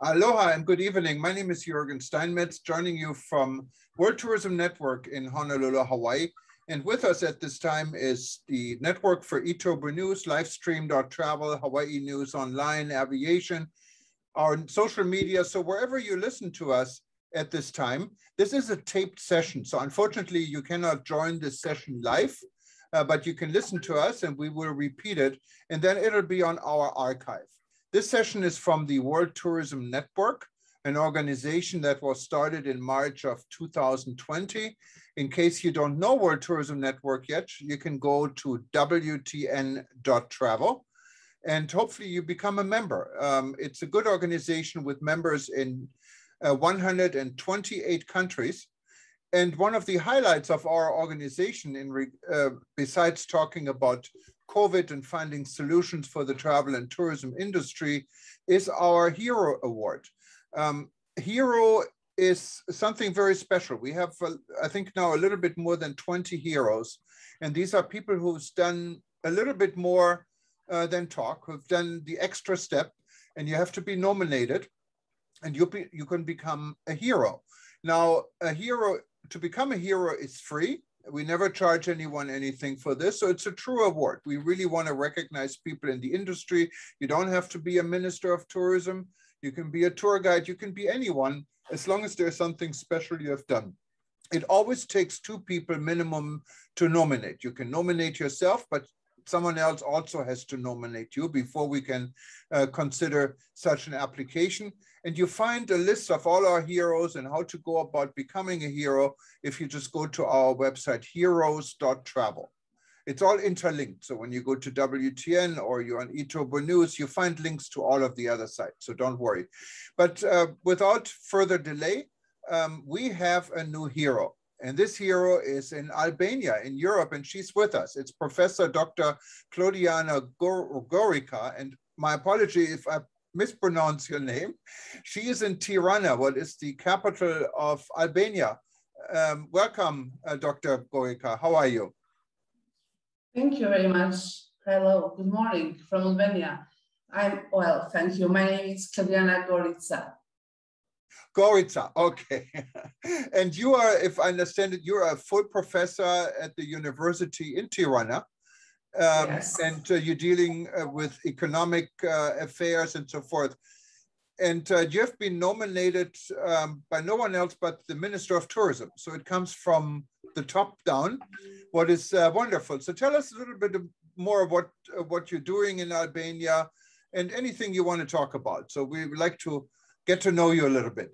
Aloha and good evening. My name is Jürgen Steinmetz, joining you from World Tourism Network in Honolulu, Hawaii. And with us at this time is the Network for Itobu News, Livestream.travel, Hawaii News Online, Aviation, our social media. So wherever you listen to us at this time, this is a taped session. So unfortunately, you cannot join this session live, but you can listen to us and we will repeat it. And then it'll be on our archive. This session is from the World Tourism Network, an organization that was started in March of 2020. In case you don't know World Tourism Network yet, you can go to wtn.travel and hopefully you become a member. It's a good organization with members in 128 countries. And one of the highlights of our organization, besides talking about COVID and finding solutions for the travel and tourism industry, is our Hero Award. Hero is something very special. We have, I think now a little bit more than 20 heroes. And these are people who've done a little bit more than talk, who've done the extra step, and you have to be nominated and you can become a hero. Now, to become a hero is free. We never charge anyone anything for this. So it's a true award. We really want to recognize people in the industry. You don't have to be a minister of tourism. You can be a tour guide. You can be anyone, as long as there's something special you have done. It always takes 2 people minimum to nominate. You can nominate yourself, but someone else also has to nominate you before we can consider such an application. And you find a list of all our heroes and how to go about becoming a hero if you just go to our website, heroes.travel. It's all interlinked. So when you go to WTN or you're on Itobu News, you find links to all of the other sites. So don't worry. But without further delay, we have a new hero. And this hero is in Albania, in Europe, and she's with us. It's Professor Dr. Claudiana Gorica. And my apology if I mispronounce your name. She is in Tirana, what is the capital of Albania. Welcome, Dr. Gorica. How are you? Thank you very much. Hello, good morning from Albania. I'm well, thank you. My name is Claudiana Gorica. Gorica, okay. And you are, if I understand it, you're a full professor at the university in Tirana. Yes. And you're dealing with economic affairs and so forth. And you have been nominated by no one else but the Minister of Tourism. So it comes from the top down, what is wonderful. So tell us a little bit more of what you're doing in Albania and anything you want to talk about. So we would like to get to know you a little bit.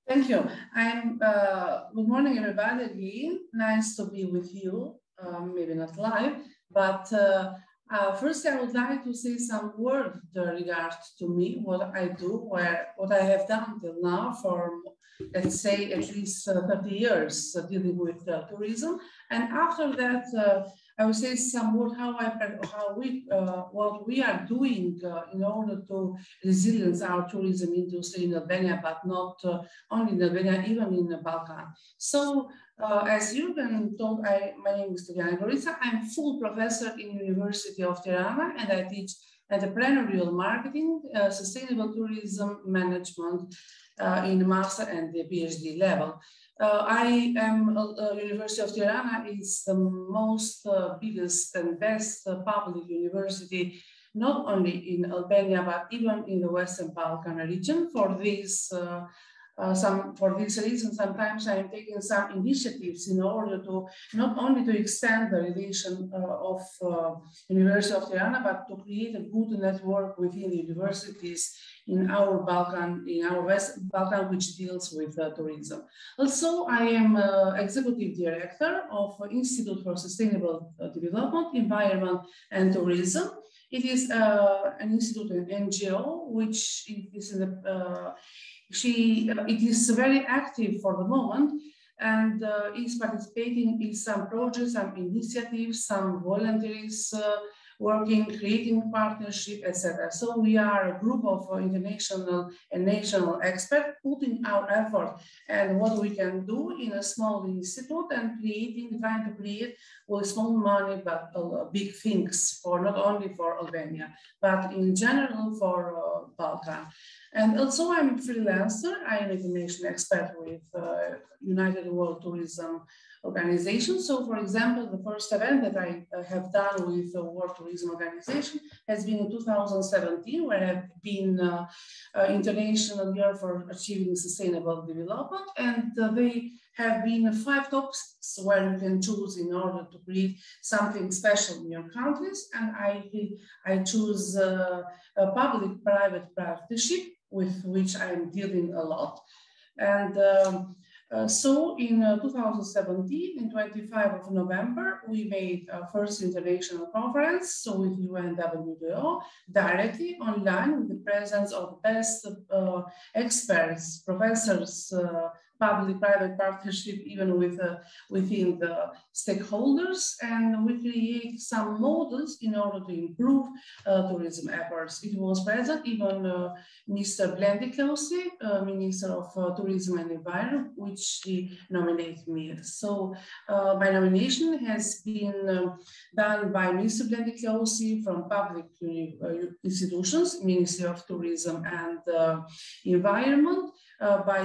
Thank you. Good morning, everybody. Again, nice to be with you. Maybe not live, but first I would like to say some words regards to me, what I do, what I have done till now for, let's say, at least 30 years dealing with tourism. And after that, I will say some words what we are doing in order to resilience our tourism industry in Albania, but not only in Albania, even in the Balkan. So, as you can told, my name is Claudiana Gorica. I'm full professor in University of Tirana, and I teach entrepreneurial marketing, sustainable tourism management in the master and the PhD level. University of Tirana is the most biggest and best public university, not only in Albania, but even in the Western Balkan region. For this reason, sometimes I'm taking some initiatives in order to not only to extend the relation of University of Tirana, but to create a good network within the universities in our Balkan, in our West Balkan, which deals with tourism. Also, I am executive director of Institute for Sustainable Development, Environment and Tourism. It is an institute, an NGO, which is in the it is very active for the moment and is participating in some projects, some initiatives, some volunteers working, creating partnership, etc. So we are a group of international and national experts putting our effort and what we can do in a small institute and trying to create with small money, but big things for not only for Albania, but in general for Balkan. And also I'm a freelancer. I am an international expert with United World Tourism Organization. So for example, the first event that I have done with the World Tourism Organization has been in 2017, where I've been International Year for Achieving Sustainable Development. And they have been 5 topics where you can choose in order to create something special in your countries. And I choose a public-private partnership with which I am dealing a lot. And so in 2017, in 25 of November, we made our first international conference, so with UNWTO, directly online with the presence of best experts, professors, public-private partnership, even with within the stakeholders, and we create some models in order to improve tourism efforts. It was present even Mr. Blendiklausi, Minister of Tourism and Environment, which he nominated me. So my nomination has been done by Mr. Blendiklausi from public institutions, Ministry of Tourism and Environment, by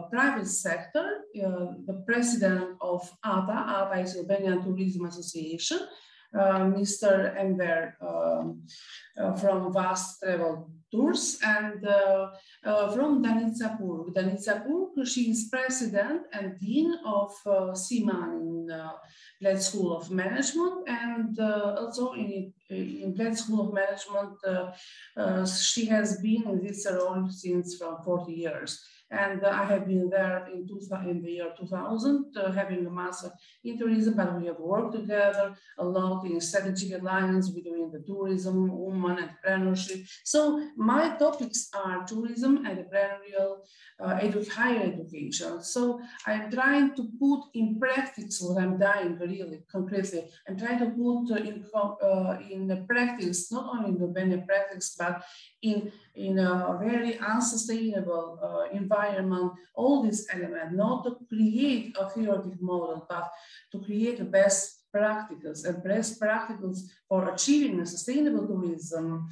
private sector, the president of ATA is Albanian Tourism Association, Mr. Enver from Vast Travel Tours, and from Danica Purg. Danica Purg, she is president and dean of CIMAN in Bled School of Management, and also in Bled School of Management, she has been in this role since from 40 years. And I have been there in the year 2000, having a master in tourism, but we have worked together a lot in strategic alliance between the tourism, women, entrepreneurship. So my topics are tourism, entrepreneurial, higher education. So I'm trying to put in practice what I'm doing really concretely. I'm trying to put in practice, not only in the Albania practice, but in a very unsustainable environment, all these elements, not to create a theoretic model, but to create the best practicals and best practicals for achieving a sustainable tourism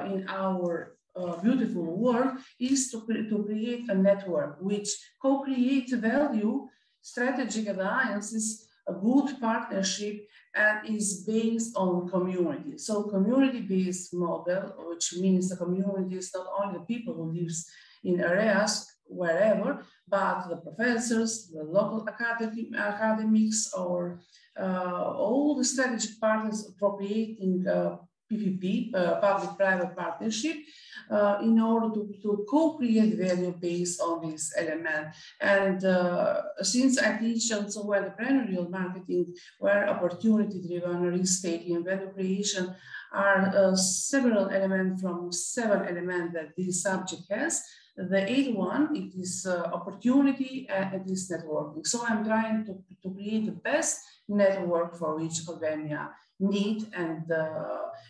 in our beautiful world is to create a network which co-create value, strategic alliances, a good partnership, and is based on community. So community-based model, which means the community is not only the people who live in areas, wherever, but the professors, the local academics, or all the strategic partners appropriating PPP, public-private partnership, in order to co-create value based on this element. And since I teach also entrepreneurial marketing, where opportunity-driven risk-taking, value creation are several elements from 7 elements that this subject has. The 8th one, it is opportunity and it is networking. So I'm trying to create the best network for which Albania need and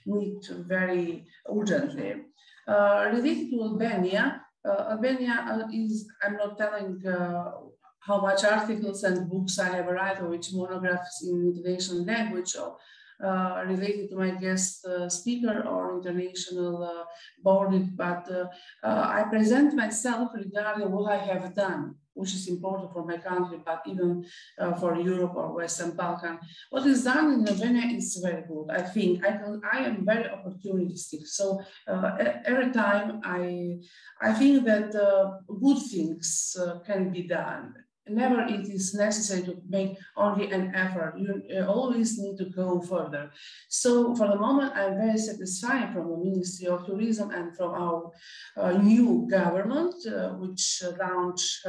need very urgently. Related to Albania, Albania is, I'm not telling how much articles and books I have written, or which monographs in international language, or related to my guest speaker or international board, but I present myself regarding what I have done, which is important for my country, but even for Europe or Western Balkan. What is done in Albania is very good. I think I am very opportunistic. So every time I think that good things can be done. Never it is necessary to make only an effort. You always need to go further. So for the moment, I'm very satisfied from the Ministry of Tourism and from our new government, which launched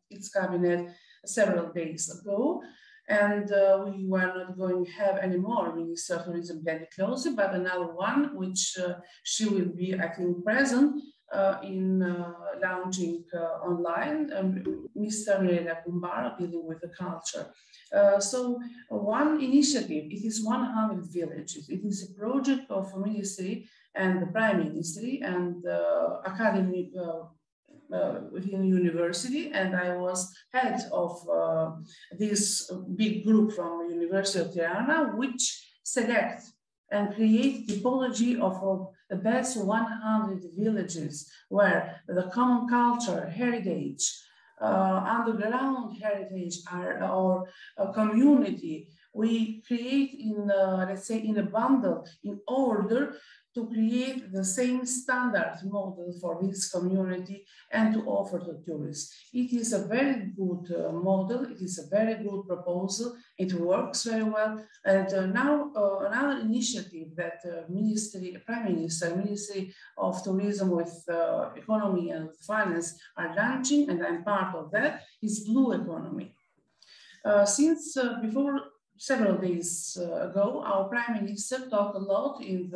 its cabinet several days ago. And we were not going to have any more Minister of Tourism Blendiklausi, but another one, which she will be, I think, present in launching online, Mr. Mirela Kumbara dealing with the culture. So one initiative, it is 100 villages. It is a project of the ministry and the prime ministry and academy within university, and I was head of this big group from the University of Tirana, which select and create typology of the best 100 villages where the common culture, heritage, underground heritage or community we create in, let's say, in a bundle in order to create the same standard model for this community and to offer to tourists. It is a very good model. It is a very good proposal. It works very well. And now another initiative that Prime Minister, Ministry of Tourism with Economy and Finance are launching, and I'm part of that, is Blue Economy. Since before several days ago, our Prime Minister talked a lot in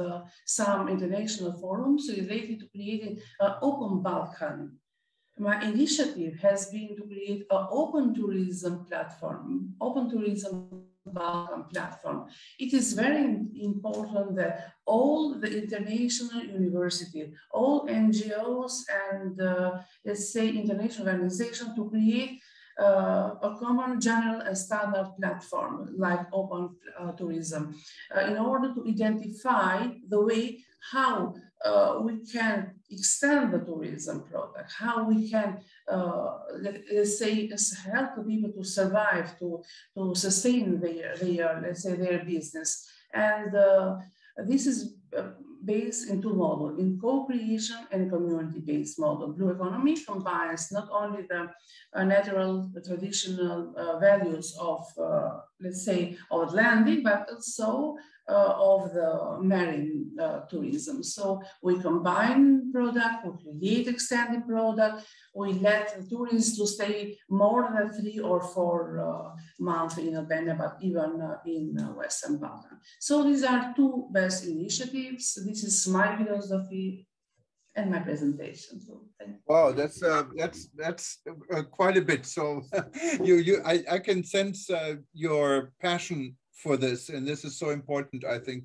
some international forums related to creating an open Balkan. My initiative has been to create an open tourism platform, open tourism Balkan platform. It is very important that all the international universities, all NGOs and let's say international organizations to create a common general and standard platform like open tourism in order to identify the way how we can extend the tourism product, how we can, let's say, help the people to survive, to sustain their, let's say, their business. And this is based in two models, in co-creation and community-based model. Blue economy combines not only the natural, traditional values of, let's say, of landing, but also of the marine tourism. So we combine product, we create extended product, we let the tourists to stay more than 3 or 4 months in Albania, but even in Western Balkan. So these are two best initiatives. This is my philosophy and my presentation. So thank you. Wow, that's quite a bit. So I can sense your passion for this, and this is so important, I think,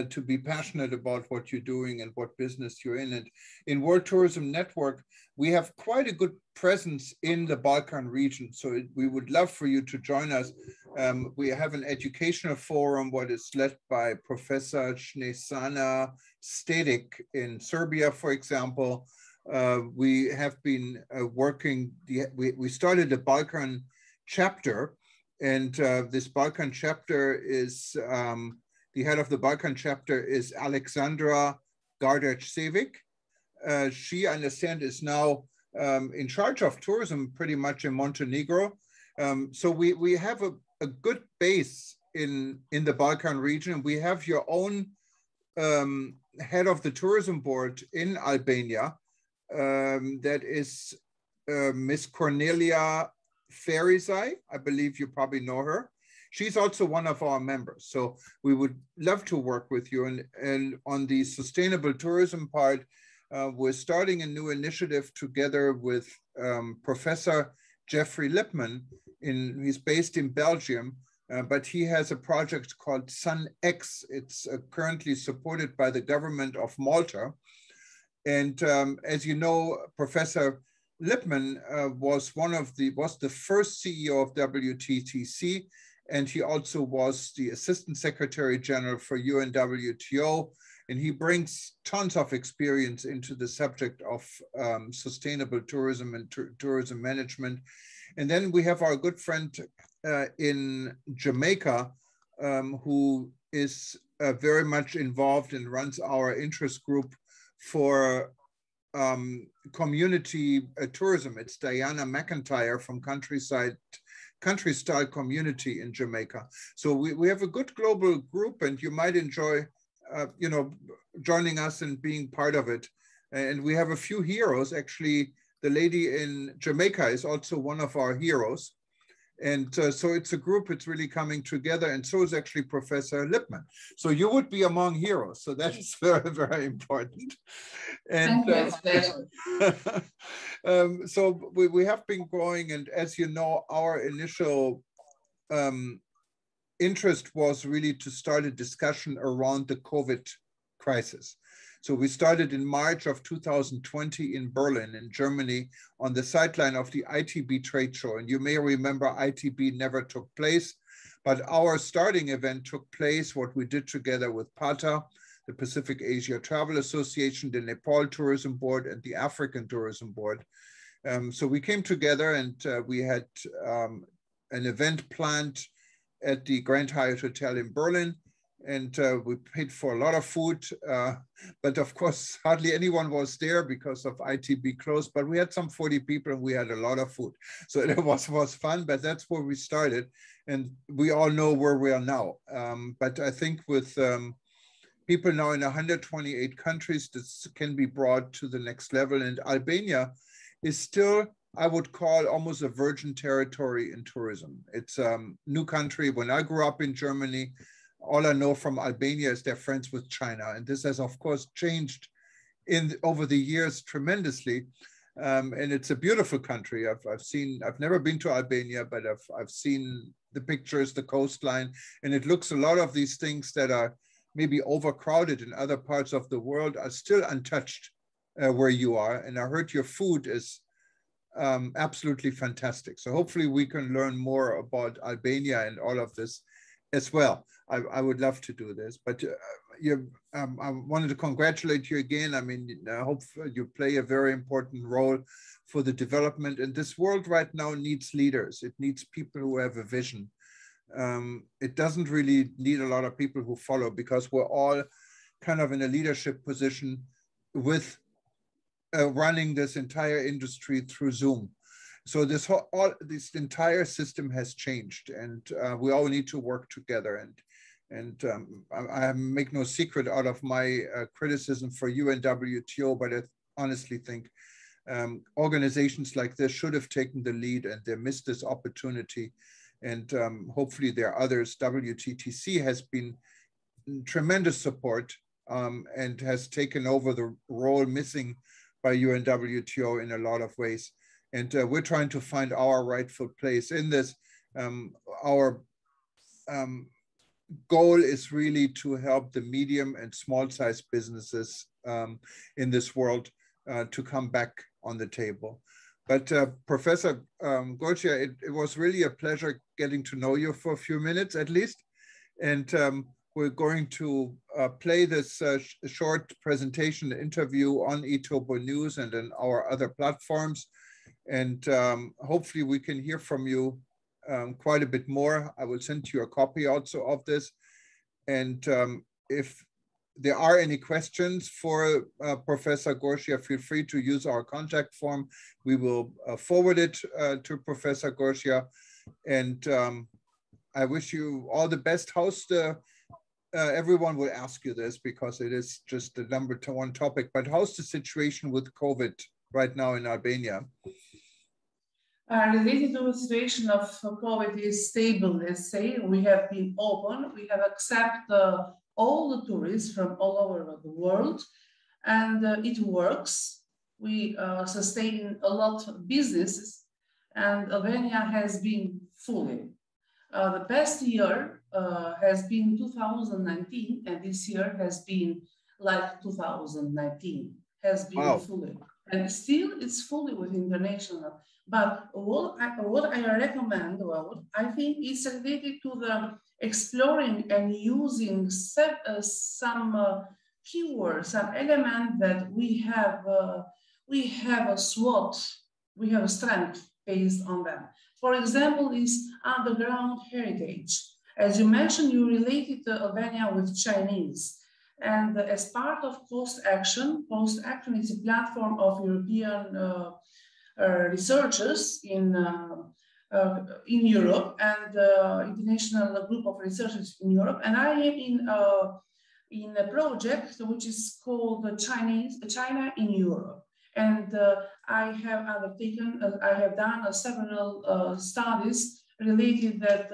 to be passionate about what you're doing and what business you're in. And in World Tourism Network, we have quite a good presence in the Balkan region. So we would love for you to join us. We have an educational forum, what is led by Professor Snesana Stedik in Serbia, for example. We have been working, we started a Balkan chapter, and this Balkan chapter is, the head of the Balkan chapter is Alexandra Gardec-Sevic. She, I understand, is now in charge of tourism pretty much in Montenegro. So we have a good base in the Balkan region. We have your own head of the tourism board in Albania, that is Miss Cornelia Ferizai. I believe you probably know her. She's also one of our members. So we would love to work with you. And on the sustainable tourism part, we're starting a new initiative together with Professor Jeffrey Lipman. He's based in Belgium, but he has a project called SunX. It's currently supported by the government of Malta. And as you know, Professor Lipman was the first CEO of WTTC, and he also was the Assistant Secretary General for UNWTO, and he brings tons of experience into the subject of sustainable tourism and tourism management. And then we have our good friend in Jamaica, who is very much involved and runs our interest group for community tourism. It's Diana McIntyre from Country Style Community in Jamaica. So we have a good global group, and you might enjoy, joining us and being part of it. And we have a few heroes. Actually, the lady in Jamaica is also one of our heroes. And so it's a group, it's really coming together, and so is actually Professor Lippmann. So you would be among heroes. So that is very, very important. And so we have been growing, and as you know, our initial interest was really to start a discussion around the COVID crisis. So we started in March of 2020 in Berlin, in Germany, on the sideline of the ITB trade show. And you may remember ITB never took place, but our starting event took place, what we did together with PATA, the Pacific Asia Travel Association, the Nepal Tourism Board, and the African Tourism Board. So we came together, and we had an event planned at the Grand Hyatt Hotel in Berlin. And we paid for a lot of food, but of course, hardly anyone was there because of ITB closed, but we had some 40 people and we had a lot of food. So it was fun, but that's where we started. And we all know where we are now. But I think with people now in 128 countries, this can be brought to the next level. And Albania is still, I would call, almost a virgin territory in tourism. It's a new country. When I grew up in Germany, all I know from Albania is they're friends with China. And this has, of course, changed over the years tremendously. And it's a beautiful country. I've never been to Albania, but I've seen the pictures, the coastline, and it looks a lot of these things that are maybe overcrowded in other parts of the world are still untouched where you are. And I heard your food is absolutely fantastic. So hopefully we can learn more about Albania and all of this as well. I would love to do this, but I wanted to congratulate you again. I mean, I hope you play a very important role for the development. And this world right now needs leaders. It needs people who have a vision. It doesn't really need a lot of people who follow, because we're all kind of in a leadership position with running this entire industry through Zoom. So this entire system has changed, and we all need to work together. And I make no secret out of my criticism for UNWTO, but I honestly think organizations like this should have taken the lead, and they missed this opportunity. And hopefully there are others. WTTC has been tremendous support and has taken over the role missing by UNWTO in a lot of ways. And we're trying to find our rightful place in this. Our goal is really to help the medium and small-sized businesses in this world to come back on the table. But Professor Gorgia, it was really a pleasure getting to know you for a few minutes at least. And we're going to play this short presentation interview on eTopo News and in our other platforms. And hopefully we can hear from you quite a bit more. I will send you a copy also of this. And if there are any questions for Professor Gorgia, feel free to use our contact form. We will forward it to Professor Gorgia. And I wish you all the best. How's everyone will ask you this because it is just the #1 topic, but how's the situation with COVID right now in Albania? Related to the situation of COVID is stable, let's say. We have been open. We have accepted all the tourists from all over the world, and it works. We sustain a lot of businesses, and Albania has been fully. The past year has been 2019, and this year has been like 2019, has been fully. And still it's fully with international. But what I recommend, well, I think is related to the exploring and using some keywords, some elements that we have a SWOT, we have a strength based on them. For example, is underground heritage. As you mentioned, you related Albania with Chinese. And as part of Post Action is a platform of European researchers in Europe and international group of researchers in Europe. And I am in a project which is called China in Europe. And I have done several studies related that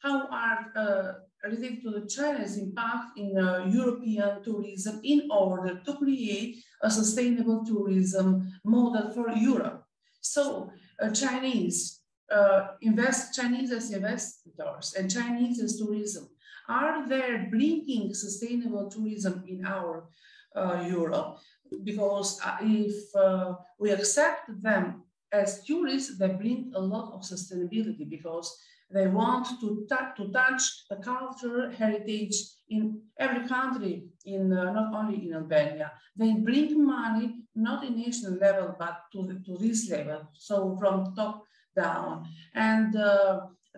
how are related to the China's impact in European tourism in order to create a sustainable tourism model for Europe. So Chinese as investors and Chinese as tourism are there bringing sustainable tourism in our Europe, because if we accept them as tourists, they bring a lot of sustainability because they want to touch the cultural heritage in every country, in not only in Albania. They bring money not in national level, but to this level, so from top down. And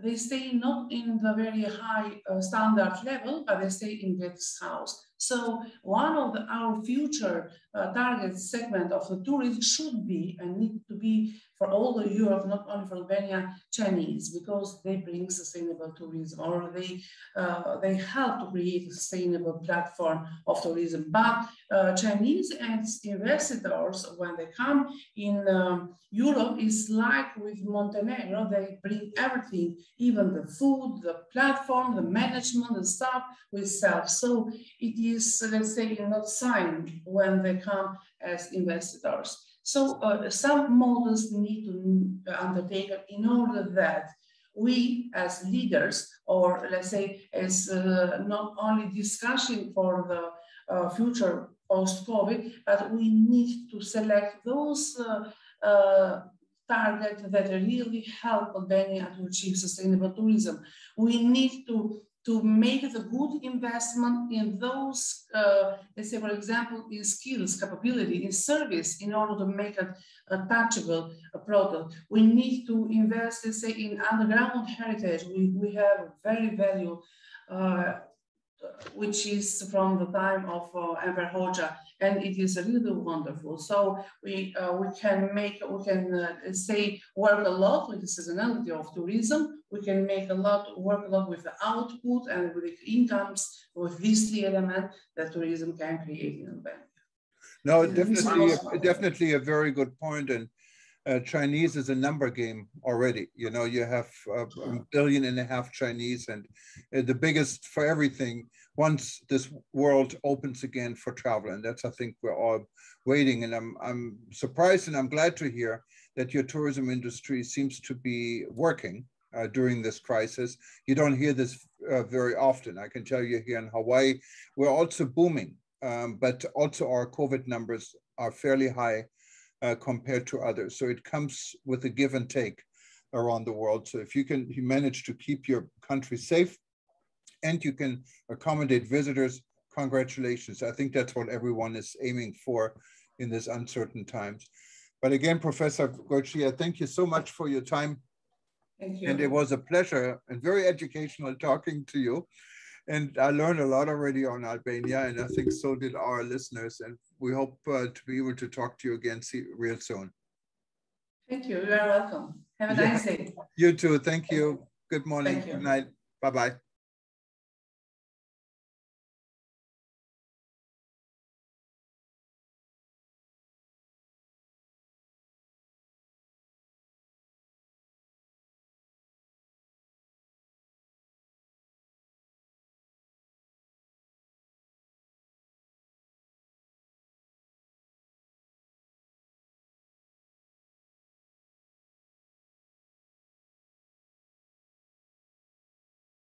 they stay not in the very high standard level, but they stay in guest house. So one of our future target segment of the tourism should be and need to be for all the Europe, not only for Albania, Chinese, because they bring sustainable tourism, or they help to create a sustainable platform of tourism. But Chinese investors, when they come in Europe, is like with Montenegro, they bring everything, even the food, the platform, the management, the stuff we sell. So it is, let's say, not signed when they come as investors. So some models need to undertake in order that we as leaders, or let's say as not only discussion for the future post-COVID, but we need to select those targets that really help Albania to achieve sustainable tourism. We need to make the good investment in those, let's say, for example, in skills, capability, in service, in order to make a touchable product. We need to invest, let's say, in underground heritage. We have a very value, which is from the time of Emperor Hoxha, and it is really wonderful. So we can say work a lot with the seasonality of tourism. We can work a lot with the output and with the incomes, with these three elements that tourism can create in Albania. No, definitely a very good point. And Chinese is a number game already. You know, you have 1.5 billion Chinese, and the biggest for everything once this world opens again for travel. And that's, I think, we're all waiting. And I'm surprised, and I'm glad to hear that your tourism industry seems to be working during this crisis. You don't hear this very often. I can tell you here in Hawaii, we're also booming, but also our COVID numbers are fairly high compared to others. So it comes with a give and take around the world. So if you manage to keep your country safe and you can accommodate visitors, congratulations. I think that's what everyone is aiming for in this uncertain times. But again, Professor Goitia, thank you so much for your time. Thank you. And it was a pleasure and very educational talking to you. And I learned a lot already on Albania, and I think so did our listeners. And we hope to be able to talk to you again real soon. Thank you. You are welcome. Have a nice day. You too. Thank you. Good morning. Good night. Bye-bye.